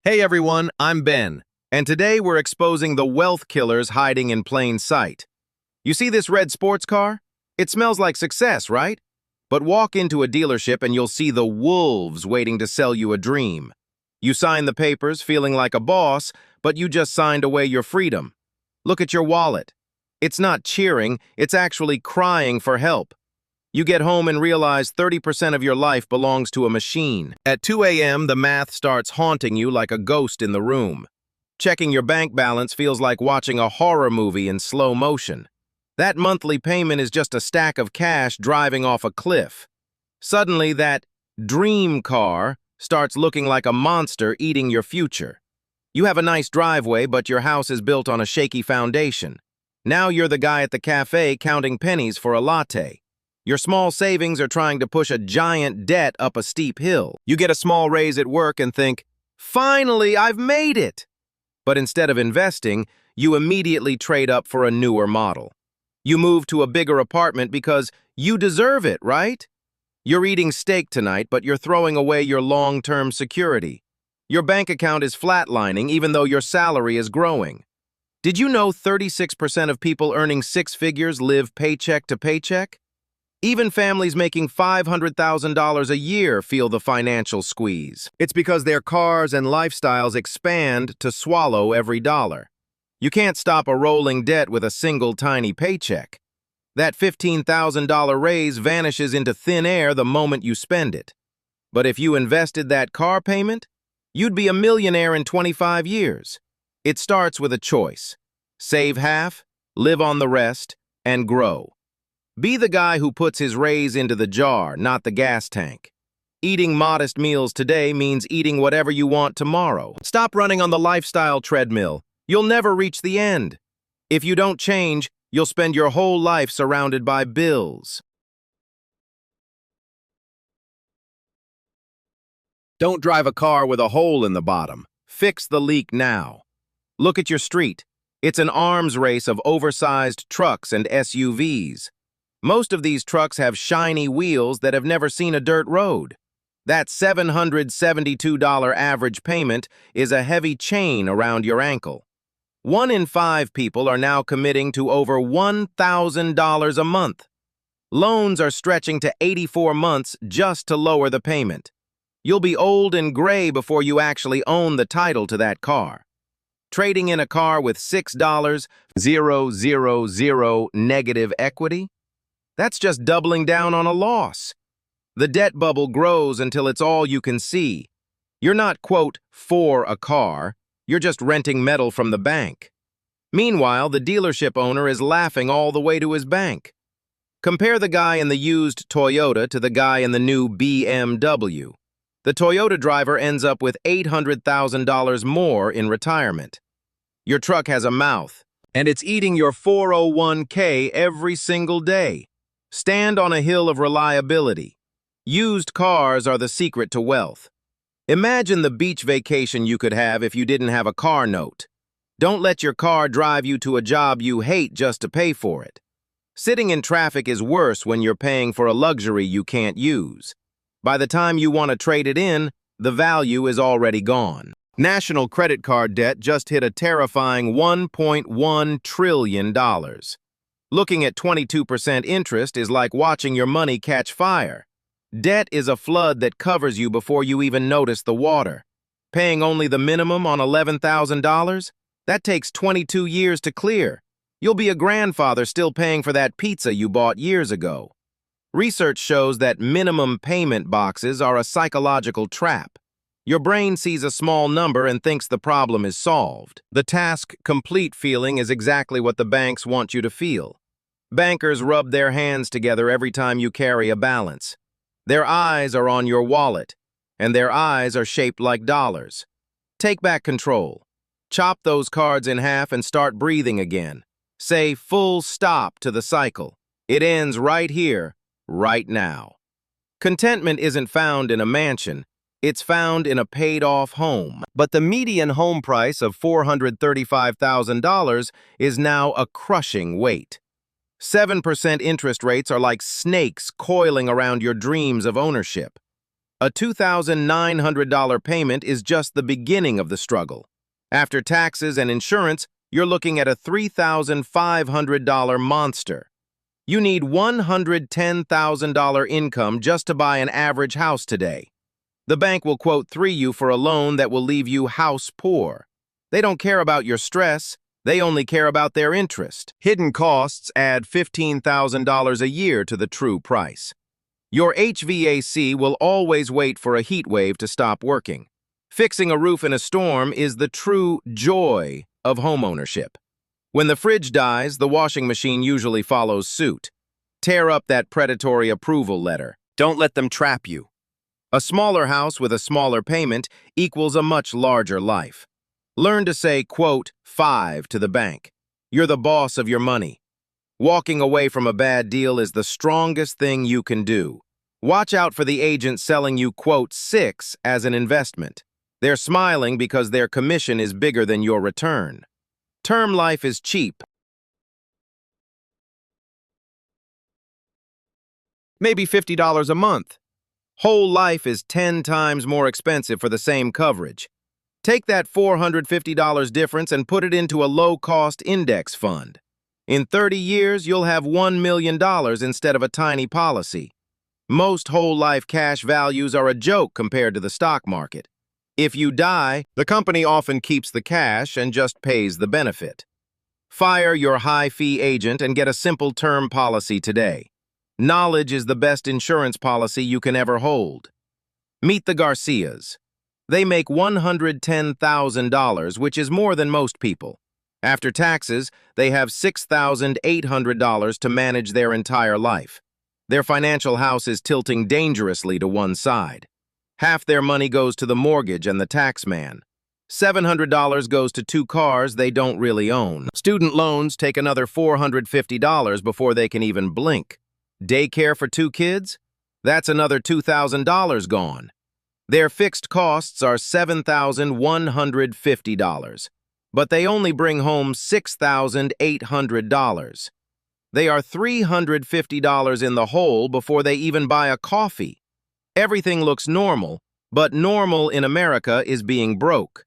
Hey everyone, I'm Ben, and today we're exposing the wealth killers hiding in plain sight. You see this red sports car? It smells like success, right? But walk into a dealership and you'll see the wolves waiting to sell you a dream. You sign the papers feeling like a boss, but you just signed away your freedom. Look at your wallet. It's not cheering, it's actually crying for help. You get home and realize 30% of your life belongs to a machine. At 2 a.m., the math starts haunting you like a ghost in the room. Checking your bank balance feels like watching a horror movie in slow motion. That monthly payment is just a stack of cash driving off a cliff. Suddenly, that dream car starts looking like a monster eating your future. You have a nice driveway, but your house is built on a shaky foundation. Now you're the guy at the cafe counting pennies for a latte. Your small savings are trying to push a giant debt up a steep hill. You get a small raise at work and think, finally, I've made it! But instead of investing, you immediately trade up for a newer model. You move to a bigger apartment because you deserve it, right? You're eating steak tonight, but you're throwing away your long-term security. Your bank account is flatlining even though your salary is growing. Did you know 36% of people earning six figures live paycheck to paycheck? Even families making $500,000 a year feel the financial squeeze. It's because their cars and lifestyles expand to swallow every dollar. You can't stop a rolling debt with a single tiny paycheck. That $15,000 raise vanishes into thin air the moment you spend it. But if you invested that car payment, you'd be a millionaire in 25 years. It starts with a choice. Save half, live on the rest, and grow. Be the guy who puts his raise into the jar, not the gas tank. Eating modest meals today means eating whatever you want tomorrow. Stop running on the lifestyle treadmill. You'll never reach the end. If you don't change, you'll spend your whole life surrounded by bills. Don't drive a car with a hole in the bottom. Fix the leak now. Look at your street. It's an arms race of oversized trucks and SUVs. Most of these trucks have shiny wheels that have never seen a dirt road. That $772 average payment is a heavy chain around your ankle. 1 in 5 people are now committing to over $1,000 a month. Loans are stretching to 84 months just to lower the payment. You'll be old and gray before you actually own the title to that car. Trading in a car with $6,000 negative equity? That's just doubling down on a loss. The debt bubble grows until it's all you can see. You're not, quote, for a car. You're just renting metal from the bank. Meanwhile, the dealership owner is laughing all the way to his bank. Compare the guy in the used Toyota to the guy in the new BMW. The Toyota driver ends up with $800,000 more in retirement. Your truck has a mouth, and it's eating your 401k every single day. Stand on a hill of reliability. Used cars are the secret to wealth. Imagine the beach vacation you could have if you didn't have a car note. Don't let your car drive you to a job you hate just to pay for it. Sitting in traffic is worse when you're paying for a luxury you can't use. By the time you want to trade it in, the value is already gone. National credit card debt just hit a terrifying $1.1 trillion. Looking at 22% interest is like watching your money catch fire. Debt is a flood that covers you before you even notice the water. Paying only the minimum on $11,000? That takes 22 years to clear. You'll be a grandfather still paying for that pizza you bought years ago. Research shows that minimum payment boxes are a psychological trap. Your brain sees a small number and thinks the problem is solved. The task complete feeling is exactly what the banks want you to feel. Bankers rub their hands together every time you carry a balance. Their eyes are on your wallet, and their eyes are shaped like dollars. Take back control. Chop those cards in half and start breathing again. Say full stop to the cycle. It ends right here, right now. Contentment isn't found in a mansion. It's found in a paid-off home. But the median home price of $435,000 is now a crushing weight. 7% interest rates are like snakes coiling around your dreams of ownership. A $2,900 payment is just the beginning of the struggle. After taxes and insurance, you're looking at a $3,500 monster. You need $110,000 income just to buy an average house today. The bank will quote you for a loan that will leave you house poor. They don't care about your stress, they only care about their interest. Hidden costs add $15,000 a year to the true price. Your HVAC will always wait for a heat wave to stop working. Fixing a roof in a storm is the true joy of homeownership. When the fridge dies, the washing machine usually follows suit. Tear up that predatory approval letter. Don't let them trap you. A smaller house with a smaller payment equals a much larger life. Learn to say, quote, 5 to the bank. You're the boss of your money. Walking away from a bad deal is the strongest thing you can do. Watch out for the agent selling you, quote, 6 as an investment. They're smiling because their commission is bigger than your return. Term life is cheap. Maybe $50 a month. Whole life is 10 times more expensive for the same coverage. Take that $450 difference and put it into a low-cost index fund. In 30 years, you'll have $1 million instead of a tiny policy. Most whole-life cash values are a joke compared to the stock market. If you die, the company often keeps the cash and just pays the benefit. Fire your high-fee agent and get a simple term policy today. Knowledge is the best insurance policy you can ever hold. Meet the Garcias. They make $110,000, which is more than most people. After taxes, they have $6,800 to manage their entire life. Their financial house is tilting dangerously to one side. Half their money goes to the mortgage and the tax man. $700 goes to 2 cars they don't really own. Student loans take another $450 before they can even blink. Daycare for 2 kids? That's another $2,000 gone. Their fixed costs are $7,150, but they only bring home $6,800. They are $350 in the hole before they even buy a coffee. Everything looks normal, but normal in America is being broke.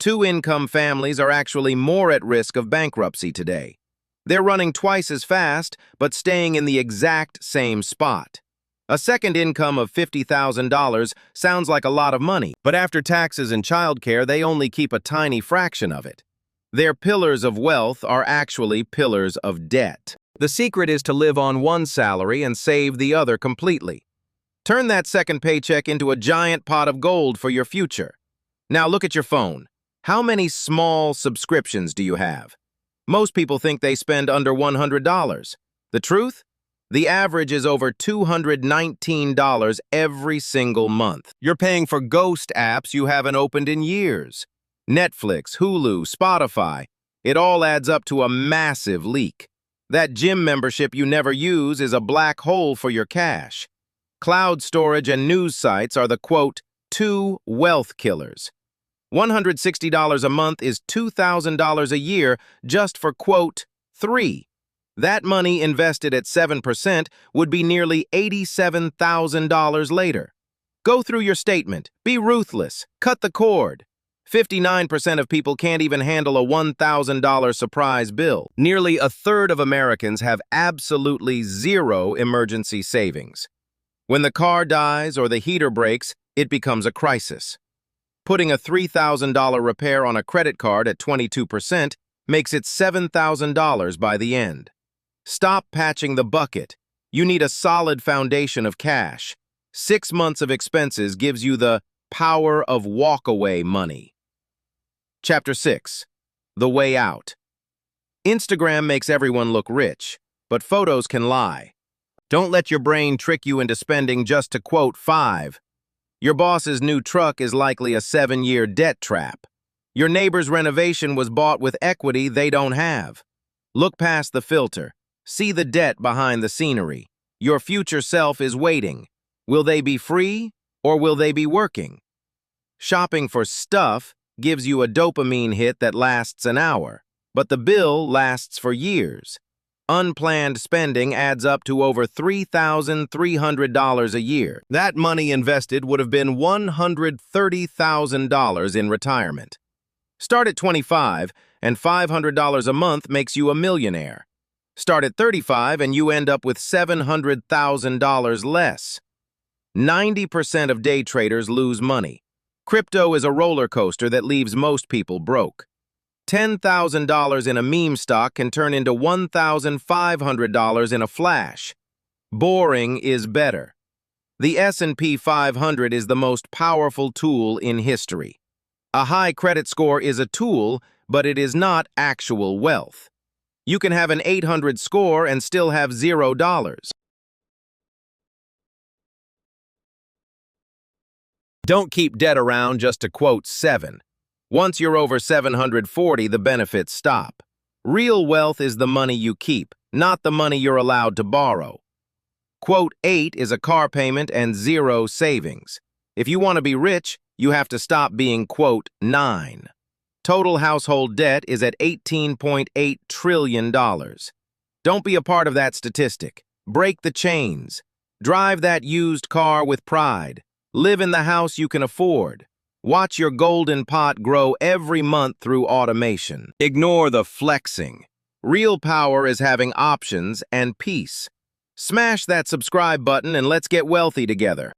2-income families are actually more at risk of bankruptcy today. They're running twice as fast, but staying in the exact same spot. A second income of $50,000 sounds like a lot of money, but after taxes and childcare, they only keep a tiny fraction of it. Their pillars of wealth are actually pillars of debt. The secret is to live on one salary and save the other completely. Turn that second paycheck into a giant pot of gold for your future. Now look at your phone. How many small subscriptions do you have? Most people think they spend under $100. The truth? The average is over $219 every single month. You're paying for ghost apps you haven't opened in years. Netflix, Hulu, Spotify. It all adds up to a massive leak. That gym membership you never use is a black hole for your cash. Cloud storage and news sites are the, quote, 2 wealth killers. $160 a month is $2,000 a year just for, quote, 3. That money invested at 7% would be nearly $87,000 later. Go through your statement. Be ruthless. Cut the cord. 59% of people can't even handle a $1,000 surprise bill. Nearly a third of Americans have absolutely zero emergency savings. When the car dies or the heater breaks, it becomes a crisis. Putting a $3,000 repair on a credit card at 22% makes it $7,000 by the end. Stop patching the bucket. You need a solid foundation of cash. 6 months of expenses gives you the power of walkaway money. Chapter 6. The Way Out. Instagram makes everyone look rich, but photos can lie. Don't let your brain trick you into spending just to, quote, 5. Your boss's new truck is likely a 7-year debt trap. Your neighbor's renovation was bought with equity they don't have. Look past the filter. See the debt behind the scenery. Your future self is waiting. Will they be free or will they be working? Shopping for stuff gives you a dopamine hit that lasts an hour, but the bill lasts for years. Unplanned spending adds up to over $3,300 a year. That money invested would have been $130,000 in retirement. Start at 25, and $500 a month makes you a millionaire. Start at 35, and you end up with $700,000 less. 90% of day traders lose money. Crypto is a roller coaster that leaves most people broke. $10,000 in a meme stock can turn into $1,500 in a flash. Boring is better. The S&P 500 is the most powerful tool in history. A high credit score is a tool, but it is not actual wealth. You can have an 800 score and still have $0. Don't keep debt around just to quote 7. Once you're over 740, the benefits stop. Real wealth is the money you keep, not the money you're allowed to borrow. Quote 8 is a car payment and 0 savings. If you want to be rich, you have to stop being quote 9. Total household debt is at $18.8 trillion. Don't be a part of that statistic. Break the chains. Drive that used car with pride. Live in the house you can afford. Watch your golden pot grow every month through automation. Ignore the flexing. Real power is having options and peace. Smash that subscribe button and let's get wealthy together.